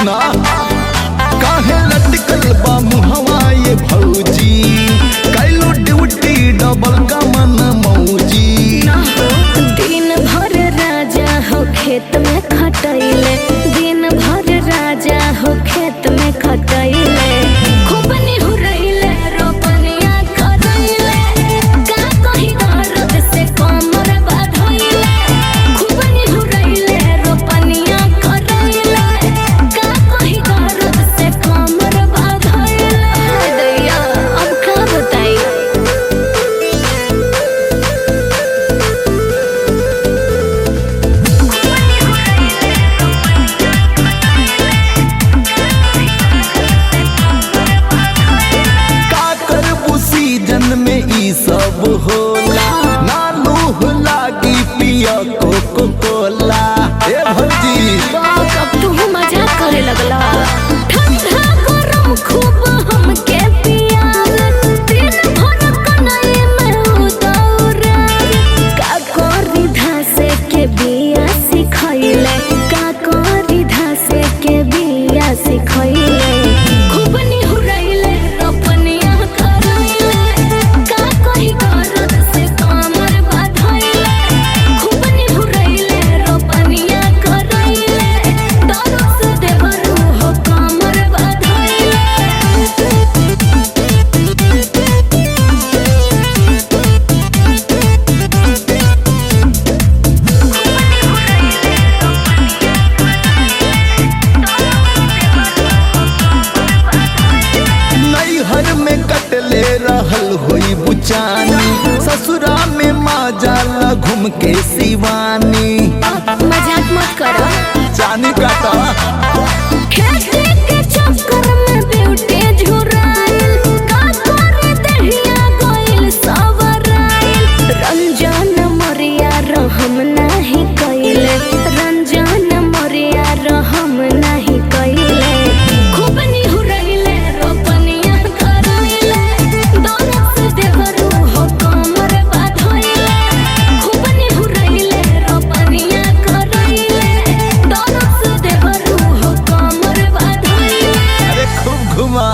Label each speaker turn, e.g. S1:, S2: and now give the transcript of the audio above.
S1: सुना काहे लटकल बा मुहवा ये भौजी, कैलो ड्यूटी डबल का मन मौजी।
S2: दिन भर राजा हो खेत में खटैले, दिन भर राजा हो खेत में खटैले, खूब निहुरैले रोपनिया करैले, का कही दर्द से कमर बाधैले, खूब निहुरैले रोपनिया करैले, का कही दर्द से कमर बाधैले। दैया अब का बताई।
S1: सीजन में ई सब होला, ना लूह लागी पिया कोको कोला। ए भौजी
S2: अब तू मजाक करे लगला। ठंडा गरम खूब हमके पियाल, दिन भर कनई में उदौराल, का करी धासे के बिया सिखैले, का करी धासे के बिया सिखैले, खूब निहुरैले रोपनिया करैले, का कही दर्द से कमर बाधैले, खूब निहुरैले रोपनिया करैले, दर्द से देवरू हो कमर बाधैले।
S1: नैहर में कटले रहल होई बुचानी, ससुरा में माँ जाला घूम के शिवानी।
S2: मजाक मत करो।
S1: चानी काटा
S2: खेती के चक्कर में ब्यूटी झुराइल, का करे दहिया गइल सवराइल, रंजन मरिया रहम नाही कइले, रंजन मरिया रहम नाही कइले, खूब निहुरैले रोपनिया करैले, दर्द से देवरू हो कमर बाधैले, खूब निहुरैले रोपनिया करैले, दर्द से देवरू हो कमर बाधैले।
S1: अरे खूब घुमा।